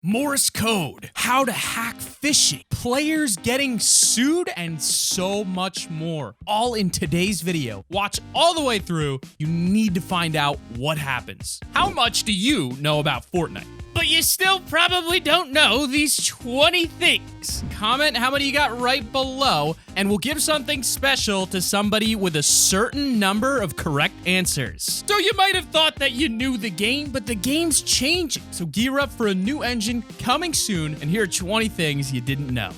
Morse code, how to hack phishing, players getting sued, and so much more. All in today's video. Watch all the way through. You need to find out what happens. How much do you know about Fortnite? But you still probably don't know these 20 things. Comment how many you got right below, and we'll give something special to somebody with a certain number of correct answers. So you might have thought that you knew the game, but the game's changing. So gear up for a new engine coming soon, and here are 20 things you didn't know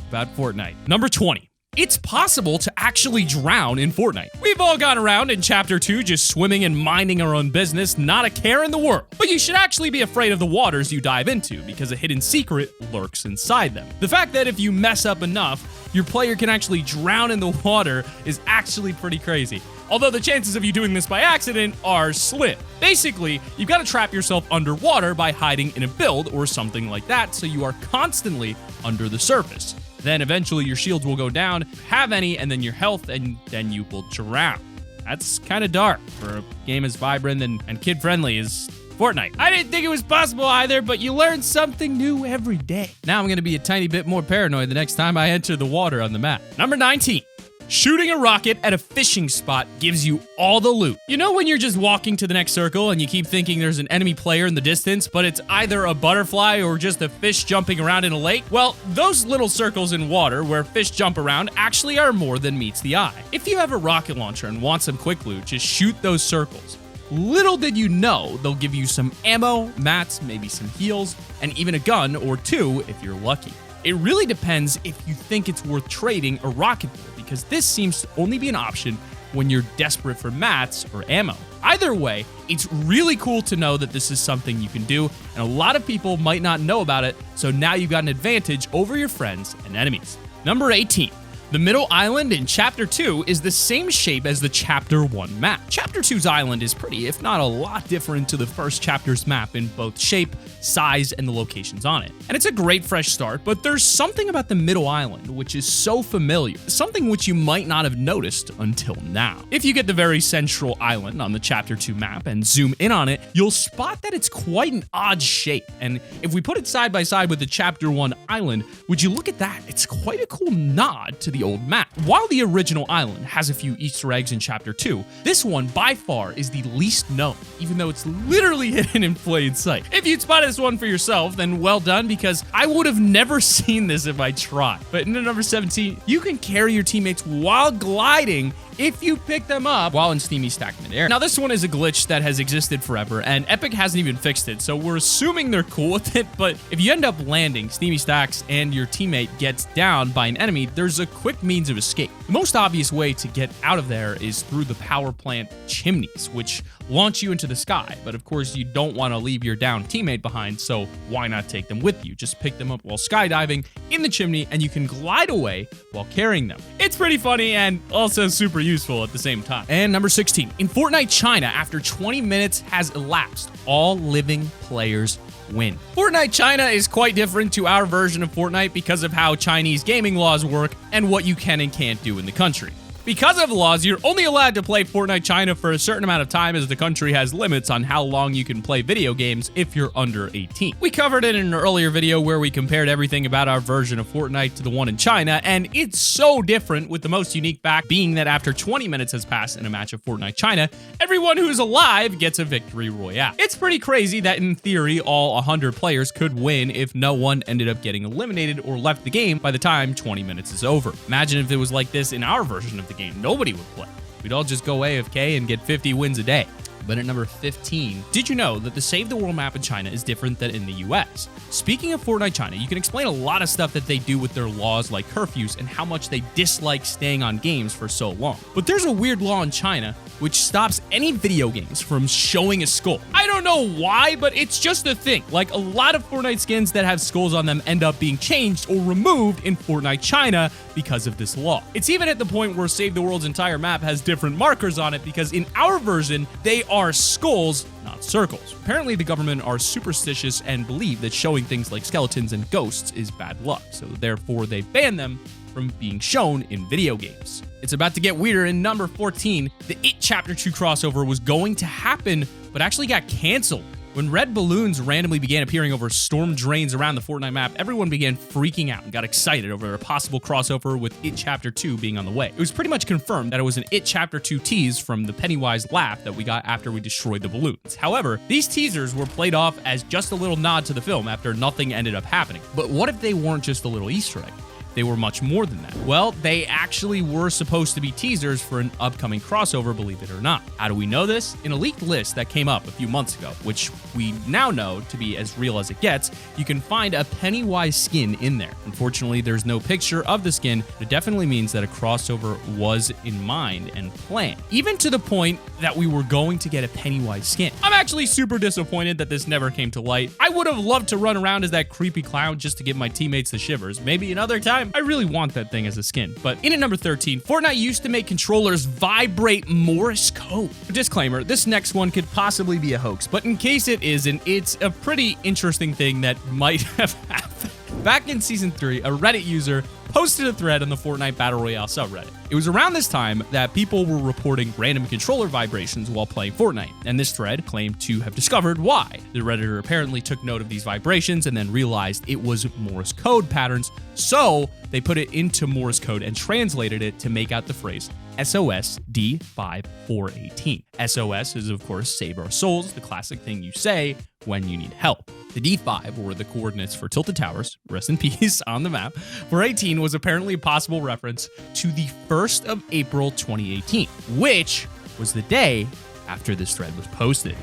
about Fortnite. Number 20. It's possible to actually drown in Fortnite. We've all gone around in Chapter 2 just swimming and minding our own business, not a care in the world. But you should actually be afraid of the waters you dive into because a hidden secret lurks inside them. The fact that if you mess up enough, your player can actually drown in the water is actually pretty crazy. Although the chances of you doing this by accident are slim. Basically, you've got to trap yourself underwater by hiding in a build or something like that so you are constantly under the surface. Then eventually your shields will go down, have any, and then your health, and then you will drown. That's kind of dark for a game as vibrant and kid-friendly as Fortnite. I didn't think it was possible either, but you learn something new every day. Now I'm going to be a tiny bit more paranoid the next time I enter the water on the map. Number 19. Shooting a rocket at a fishing spot gives you all the loot. You know when you're just walking to the next circle and you keep thinking there's an enemy player in the distance, but it's either a butterfly or just a fish jumping around in a lake? Well, those little circles in water where fish jump around actually are more than meets the eye. If you have a rocket launcher and want some quick loot, just shoot those circles. Little did you know, they'll give you some ammo, mats, maybe some heals, and even a gun or two if you're lucky. It really depends if you think it's worth trading a rocket for, because this seems to only be an option when you're desperate for mats or ammo. Either way, it's really cool to know that this is something you can do, and a lot of people might not know about it, so now you've got an advantage over your friends and enemies. Number 18. The middle island in Chapter 2 is the same shape as the Chapter 1 map. Chapter 2's island is pretty, if not a lot different to the first chapter's map in both shape, size, and the locations on it. And it's a great fresh start, but there's something about the middle island which is so familiar, something which you might not have noticed until now. If you get the very central island on the Chapter 2 map and zoom in on it, you'll spot that it's quite an odd shape. And if we put it side by side with the Chapter 1 island, would you look at that? It's quite a cool nod to the old map. While the original island has a few Easter eggs in Chapter 2, this one by far is the least known, even though it's literally hidden in plain sight. If you'd spotted this one for yourself, then well done, because I would have never seen this if I tried. But in number 17, you can carry your teammates while gliding if you pick them up while in steamy stack midair. Now this one is a glitch that has existed forever, and Epic hasn't even fixed it, so we're assuming they're cool with it, but if you end up landing steamy stacks and your teammate gets down by an enemy, there's a quick means of escape. The most obvious way to get out of there is through the power plant chimneys, which launch you into the sky, but of course you don't want to leave your down teammate behind, so why not take them with you? Just pick them up while skydiving in the chimney, and you can glide away while carrying them. It's pretty funny and also super useful at the same time. And number 16, in Fortnite China, after 20 minutes has elapsed, all living players win. Fortnite China is quite different to our version of Fortnite because of how Chinese gaming laws work and what you can and can't do in the country. Because of laws, you're only allowed to play Fortnite China for a certain amount of time, as the country has limits on how long you can play video games if you're under 18. We covered it in an earlier video where we compared everything about our version of Fortnite to the one in China, and it's so different, with the most unique fact being that after 20 minutes has passed in a match of Fortnite China, everyone who's alive gets a victory royale. It's pretty crazy that in theory all 100 players could win if no one ended up getting eliminated or left the game by the time 20 minutes is over. Imagine if it was like this in our version of the game. Nobody would play. We'd all just go AFK and get 50 wins a day. But at number 15, did you know that the Save the World map in China is different than in the US? Speaking of Fortnite China, you can explain a lot of stuff that they do with their laws like curfews and how much they dislike staying on games for so long. But there's a weird law in China which stops any video games from showing a skull. I don't know why, but it's just a thing. Like, a lot of Fortnite skins that have skulls on them end up being changed or removed in Fortnite China because of this law. It's even at the point where Save the World's entire map has different markers on it, because in our version, they are skulls, not circles. Apparently, the government are superstitious and believe that showing things like skeletons and ghosts is bad luck, so therefore they ban them from being shown in video games. It's about to get weirder. In number 14, the It Chapter 2 crossover was going to happen, but actually got canceled. When red balloons randomly began appearing over storm drains around the Fortnite map, everyone began freaking out and got excited over a possible crossover with It Chapter 2 being on the way. It was pretty much confirmed that it was an It Chapter 2 tease from the Pennywise laugh that we got after we destroyed the balloons. However, these teasers were played off as just a little nod to the film after nothing ended up happening. But what if they weren't just a little Easter egg? They were much more than that. Well, they actually were supposed to be teasers for an upcoming crossover, believe it or not. How do we know this? In a leaked list that came up a few months ago, which we now know to be as real as it gets, you can find a Pennywise skin in there. Unfortunately, there's no picture of the skin, but it definitely means that a crossover was in mind and planned, even to the point that we were going to get a Pennywise skin. I'm actually super disappointed that this never came to light. I would have loved to run around as that creepy clown just to give my teammates the shivers. Maybe another time. I really want that thing as a skin. But in at number 13, Fortnite used to make controllers vibrate Morse code. Disclaimer, this next one could possibly be a hoax, but in case it isn't, it's a pretty interesting thing that might have happened. Back in Season 3, a Reddit user posted a thread on the Fortnite Battle Royale subreddit. It was around this time that people were reporting random controller vibrations while playing Fortnite, and this thread claimed to have discovered why. The Redditor apparently took note of these vibrations and then realized it was Morse code patterns, so they put it into Morse code and translated it to make out the phrase SOS D5418. SOS is, of course, save our souls, the classic thing you say when you need help. The D5 were the coordinates for Tilted Towers, rest in peace, on the map, where 18 was apparently a possible reference to the 1st of April 2018, which was the day after this thread was posted.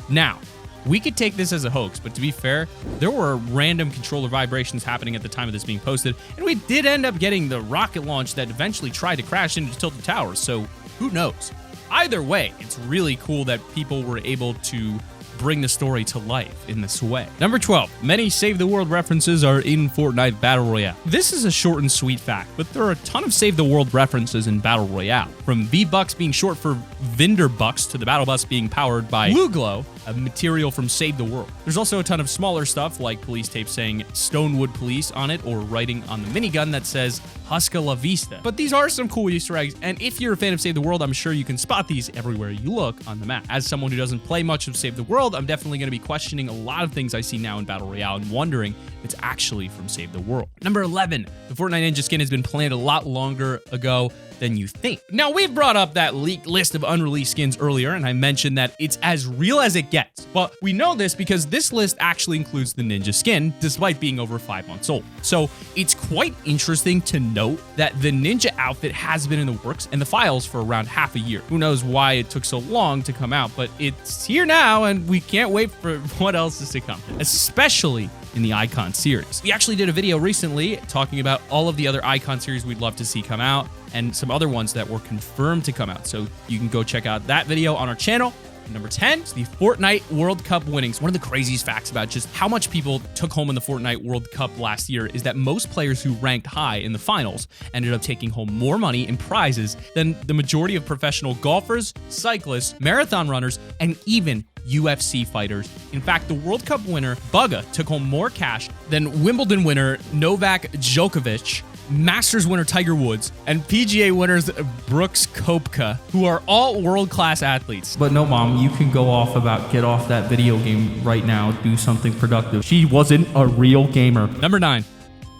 Now, we could take this as a hoax, but to be fair, there were random controller vibrations happening at the time of this being posted, and we did end up getting the rocket launch that eventually tried to crash into Tilted Towers, so who knows? Either way, it's really cool that people were able to bring the story to life in this way. Number 12, many Save the World references are in Fortnite Battle Royale. This is a short and sweet fact, but there are a ton of Save the World references in Battle Royale. From V-Bucks being short for Vendor Bucks to the Battle Bus being powered by Blue Glow, a material from Save the World. There's also a ton of smaller stuff like police tape saying Stonewood Police on it, or writing on the minigun that says Huska La Vista. But these are some cool Easter eggs, and if you're a fan of Save the World, I'm sure you can spot these everywhere you look on the map. As someone who doesn't play much of Save the World, I'm definitely going to be questioning a lot of things I see now in Battle Royale and wondering if it's actually from Save the World. Number 11, the Fortnite Ninja skin has been planned a lot longer ago than you think. Now, we've brought up that leaked list of unreleased skins earlier, and I mentioned that it's as real as it gets. But we know this because this list actually includes the Ninja skin, despite being over 5 months old. So it's quite interesting to note that the Ninja outfit has been in the works and the files for around half a year. Who knows why it took so long to come out, but it's here now, and we can't wait for what else is to come, especially in the Icon series. We actually did a video recently talking about all of the other Icon series we'd love to see come out and some other ones that were confirmed to come out. So you can go check out that video on our channel. Number 10 is the Fortnite World Cup winnings. One of the craziest facts about just how much people took home in the Fortnite World Cup last year is that most players who ranked high in the finals ended up taking home more money in prizes than the majority of professional golfers, cyclists, marathon runners, and even UFC fighters. In fact, the World Cup winner, Bugga, took home more cash than Wimbledon winner Novak Djokovic, Masters winner Tiger Woods, and PGA winners Brooks Koepka, who are all world-class athletes. But no, Mom, you can go off about get off that video game right now, do something productive. She wasn't a real gamer. Number 9.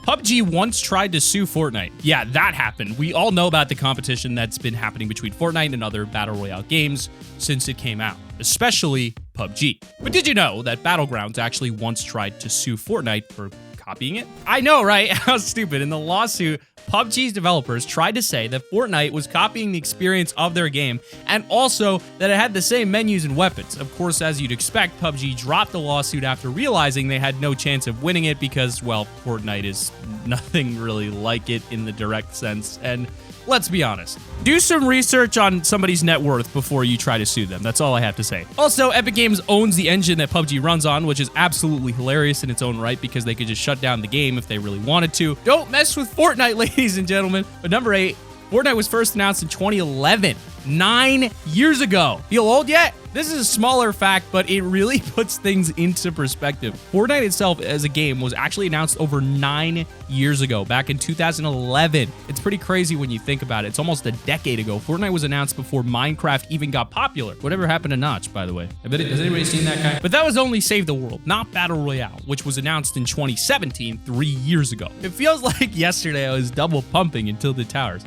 PUBG once tried to sue Fortnite. Yeah, that happened. We all know about the competition that's been happening between Fortnite and other Battle Royale games since it came out, especially PUBG. But did you know that Battlegrounds actually once tried to sue Fortnite for copying it? I know, right? How stupid. In the lawsuit, PUBG's developers tried to say that Fortnite was copying the experience of their game and also that it had the same menus and weapons. Of course, as you'd expect, PUBG dropped the lawsuit after realizing they had no chance of winning it because, well, Fortnite is nothing really like it in the direct sense. And let's be honest, do some research on somebody's net worth before you try to sue them. That's all I have to say. Also, Epic Games owns the engine that PUBG runs on, which is absolutely hilarious in its own right because they could just shut down the game if they really wanted to. Don't mess with Fortnite, ladies and gentlemen. But number 8, Fortnite was first announced in 2011. 9 years ago. Feel old yet? This is a smaller fact, but it really puts things into perspective. Fortnite itself as a game was actually announced over 9 years ago, back in 2011. It's pretty crazy when you think about it. It's almost a decade ago. Fortnite was announced before Minecraft even got popular. Whatever happened to Notch, by the way? Has anybody seen that guy? But that was only Save the World, not Battle Royale, which was announced in 2017, 3 years ago. It feels like yesterday I was double pumping until the towers.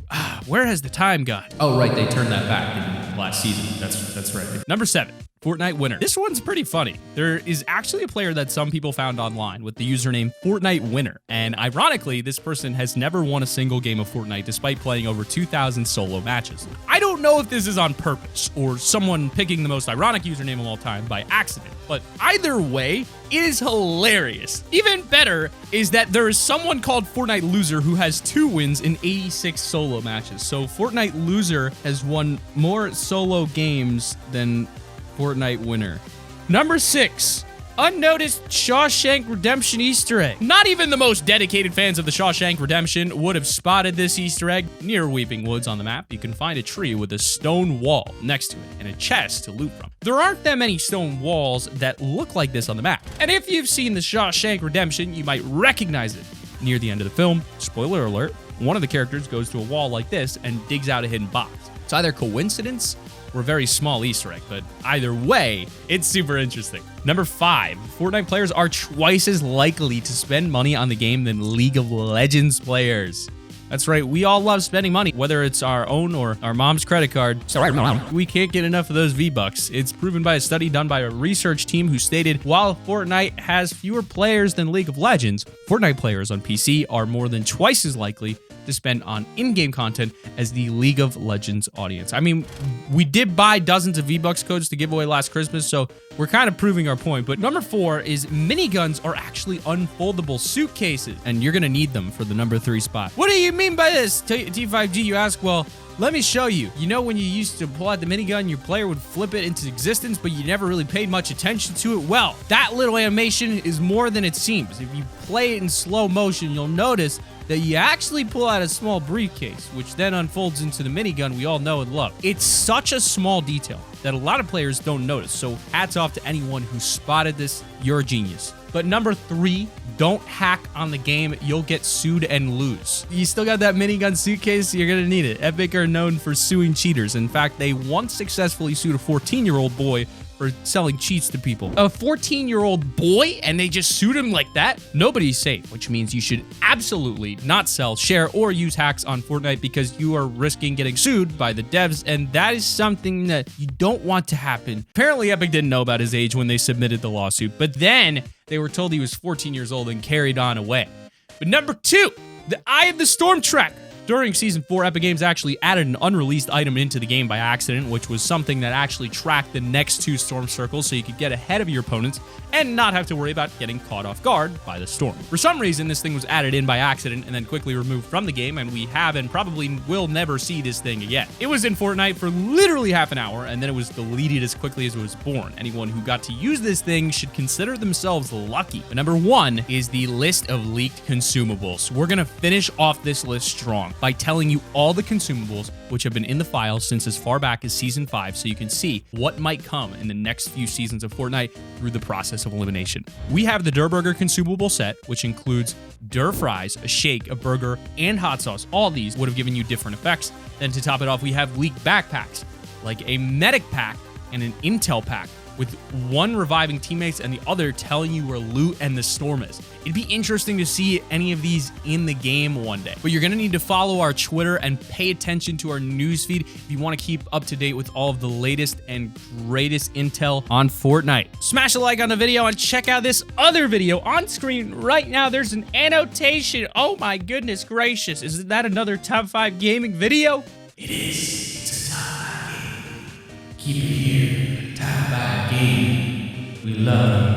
Where has the time gone? Oh, right, they turned that back in last season. That's right. Number 7. Fortnite winner. This one's pretty funny. There is actually a player that some people found online with the username Fortnite winner. And ironically, this person has never won a single game of Fortnite despite playing over 2,000 solo matches. I don't know if this is on purpose or someone picking the most ironic username of all time by accident, but either way, it is hilarious. Even better is that there is someone called Fortnite Loser who has 2 wins in 86 solo matches. So Fortnite Loser has won more solo games than Fortnite winner. Number 6, unnoticed Shawshank Redemption Easter egg. Not even the most dedicated fans of the Shawshank Redemption would have spotted this Easter egg. Near Weeping Woods on the map, you can find a tree with a stone wall next to it and a chest to loot from. There aren't that many stone walls that look like this on the map. And if you've seen the Shawshank Redemption, you might recognize it. Near the end of the film, spoiler alert, one of the characters goes to a wall like this and digs out a hidden box. It's either coincidence or a very small Easter egg, but either way, it's super interesting. Number 5, Fortnite players are twice as likely to spend money on the game than League of Legends players. That's right, we all love spending money, whether it's our own or our mom's credit card. Sorry, Mom. We can't get enough of those V-Bucks. It's proven by a study done by a research team who stated, while Fortnite has fewer players than League of Legends, Fortnite players on PC are more than twice as likely to spend on in-game content as the League of Legends audience. I mean, we did buy dozens of V-Bucks codes to give away last Christmas, so we're kind of proving our point. But number 4 is miniguns are actually unfoldable suitcases, and you're gonna need them for the number 3 spot. What do you mean by this, T5G, you ask? Well, let me show you. You know when you used to pull out the minigun, your player would flip it into existence, but you never really paid much attention to it? Well, that little animation is more than it seems. If you play it in slow motion, you'll notice that you actually pull out a small briefcase, which then unfolds into the minigun we all know and love. It's such a small detail that a lot of players don't notice, so hats off to anyone who spotted this. You're a genius. But number 3, don't hack on the game. You'll get sued and lose. You still got that minigun suitcase? You're gonna need it. Epic are known for suing cheaters. In fact, they once successfully sued a 14-year-old boy for selling cheats to people. A 14-year-old boy, and they just sued him like that? Nobody's safe, which means you should absolutely not sell, share, or use hacks on Fortnite because you are risking getting sued by the devs, and that is something that you don't want to happen. Apparently, Epic didn't know about his age when they submitted the lawsuit, but then they were told he was 14 years old and carried on away. But number 2, the Eye of the Storm tracker. During Season 4, Epic Games actually added an unreleased item into the game by accident, which was something that actually tracked the next 2 storm circles so you could get ahead of your opponents and not have to worry about getting caught off guard by the storm. For some reason, this thing was added in by accident and then quickly removed from the game, and we have and probably will never see this thing again. It was in Fortnite for literally half an hour, and then it was deleted as quickly as it was born. Anyone who got to use this thing should consider themselves lucky. But number 1 is the list of leaked consumables. We're gonna finish off this list strong by telling you all the consumables which have been in the file since as far back as Season 5, so you can see what might come in the next few seasons of Fortnite through the process of elimination. We have the Durr Burger consumable set, which includes Durr fries, a shake, a burger, and hot sauce. All these would have given you different effects. Then to top it off, we have leaked backpacks, like a medic pack and an intel pack, with one reviving teammates and the other telling you where loot and the storm is. It'd be interesting to see any of these in the game one day. But you're gonna need to follow our Twitter and pay attention to our newsfeed if you wanna keep up to date with all of the latest and greatest intel on Fortnite. Smash a like on the video and check out this other video on screen right now. There's an annotation. Oh my goodness gracious. Is that another top 5 gaming video? It is. It's a top 5 game. Keep it here. Top 5 game. We love you.